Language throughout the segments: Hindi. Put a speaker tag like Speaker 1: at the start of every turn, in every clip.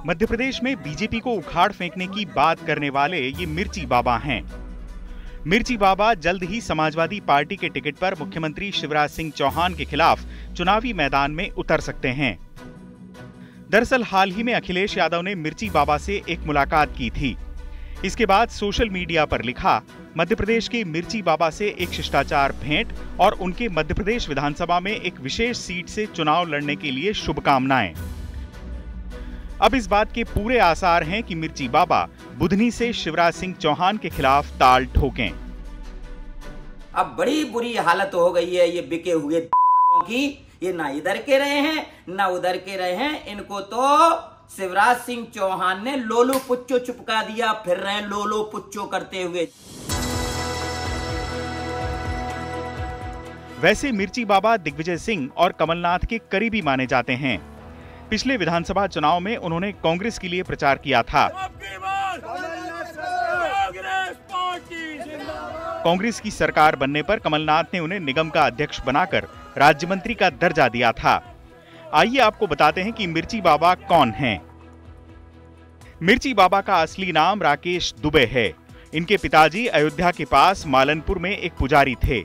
Speaker 1: मध्य प्रदेश में बीजेपी को उखाड़ फेंकने की बात करने वाले ये मिर्ची बाबा हैं। मिर्ची बाबा जल्द ही समाजवादी पार्टी के टिकट पर मुख्यमंत्री शिवराज सिंह चौहान के खिलाफ चुनावी मैदान में उतर सकते हैं। दरअसल हाल ही में अखिलेश यादव ने मिर्ची बाबा से एक मुलाकात की थी। इसके बाद सोशल मीडिया पर लिखा, मध्य प्रदेश के मिर्ची बाबा से एक शिष्टाचार भेंट और उनके मध्य प्रदेश विधानसभा में एक विशेष सीट से चुनाव लड़ने के लिए शुभकामनाएं। अब इस बात के पूरे आसार हैं कि मिर्ची बाबा बुधनी से शिवराज सिंह चौहान के खिलाफ ताल ठोकें।
Speaker 2: अब बड़ी बुरी हालत हो गई है ये बिके हुए दलालों की। ये ना इधर के रहे हैं ना उधर के रहे हैं। इनको तो शिवराज सिंह चौहान ने लोलो पुच्चो चिपका दिया, फिर रहे लोलो पुच्चो करते हुए।
Speaker 1: वैसे मिर्ची बाबा दिग्विजय सिंह और कमलनाथ के करीबी माने जाते हैं। पिछले विधानसभा चुनाव में उन्होंने कांग्रेस के लिए प्रचार किया था। कांग्रेस की सरकार बनने पर कमलनाथ ने उन्हें निगम का अध्यक्ष बनाकर राज्य मंत्री का दर्जा दिया था। आइए आपको बताते हैं कि मिर्ची बाबा कौन हैं। मिर्ची बाबा का असली नाम राकेश दुबे है। इनके पिताजी अयोध्या के पास मालनपुर में एक पुजारी थे।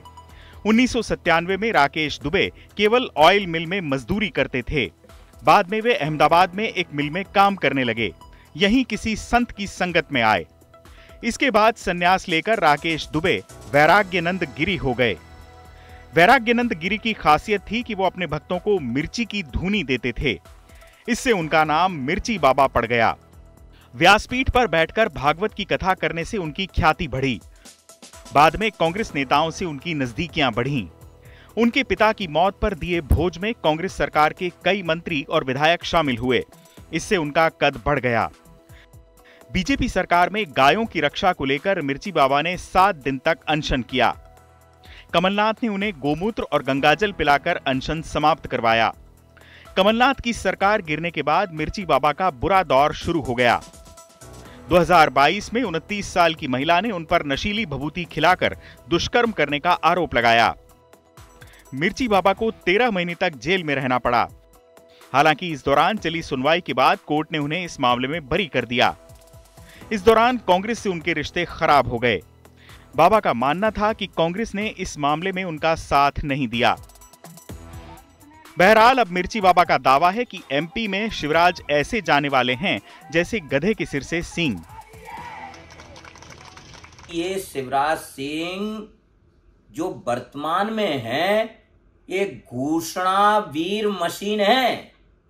Speaker 1: 1997 में राकेश दुबे केवल ऑयल मिल में मजदूरी करते थे। बाद में वे अहमदाबाद में एक मिल में काम करने लगे। यहीं किसी संत की संगत में आए। इसके बाद संन्यास लेकर राकेश दुबे वैराग्यनंद गिरी हो गए। वैराग्यनंद गिरी की खासियत थी कि वो अपने भक्तों को मिर्ची की धूनी देते थे। इससे उनका नाम मिर्ची बाबा पड़ गया। व्यासपीठ पर बैठकर भागवत की कथा करने से उनकी ख्याति बढ़ी। बाद में कांग्रेस नेताओं से उनकी नजदीकियां बढ़ीं। उनके पिता की मौत पर दिए भोज में कांग्रेस सरकार के कई मंत्री और विधायक शामिल हुए। इससे उनका कद बढ़ गया। बीजेपी सरकार में गायों की रक्षा को लेकर मिर्ची बाबा ने 7 दिन तक अनशन किया। कमलनाथ ने उन्हें गोमूत्र और गंगाजल पिलाकर अनशन समाप्त करवाया। कमलनाथ की सरकार गिरने के बाद मिर्ची बाबा का बुरा दौर शुरू हो गया। 2022 में 29 साल की महिला ने उन पर नशीली भभूति खिलाकर दुष्कर्म करने का आरोप लगाया। मिर्ची बाबा को 13 महीने तक जेल में रहना पड़ा। हालांकि इस दौरान चली सुनवाई के बाद कोर्ट ने उन्हें इस मामले में बरी कर दिया। इस दौरान कांग्रेस से उनके रिश्ते खराब हो गए। बाबा का मानना था कि कांग्रेस ने इस मामले में उनका साथ नहीं दिया। बहरहाल अब मिर्ची बाबा का दावा है कि एमपी में शिवराज ऐसे जाने वाले हैं जैसे गधे के सिर से सींग।
Speaker 2: ये शिवराज सिंह जो वर्तमान में है, ये घोषणा वीर मशीन है।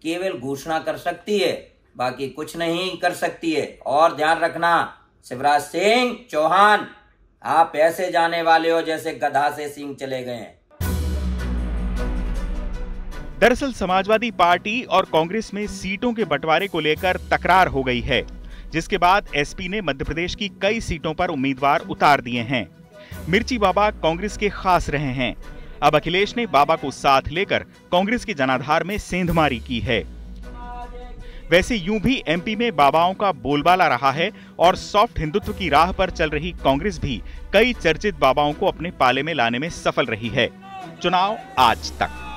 Speaker 2: केवल घोषणा कर सकती है, बाकी कुछ नहीं कर सकती है। और ध्यान रखना, शिवराज सिंह चौहान, आप ऐसे जाने वाले हो जैसे गधा से सींग चले गए हैं।
Speaker 1: दरअसल समाजवादी पार्टी और कांग्रेस में सीटों के बंटवारे को लेकर तकरार हो गई है, जिसके बाद एसपी ने मध्य प्रदेश की कई सीटों पर उम्मीदवार उतार दिए हैं। मिर्ची बाबा कांग्रेस के खास रहे हैं। अब अखिलेश ने बाबा को साथ लेकर कांग्रेस के जनाधार में सेंधमारी की है। वैसे यूं भी एमपी में बाबाओं का बोलबाला रहा है और सॉफ्ट हिंदुत्व की राह पर चल रही कांग्रेस भी कई चर्चित बाबाओं को अपने पाले में लाने में सफल रही है। चुनाव आज तक।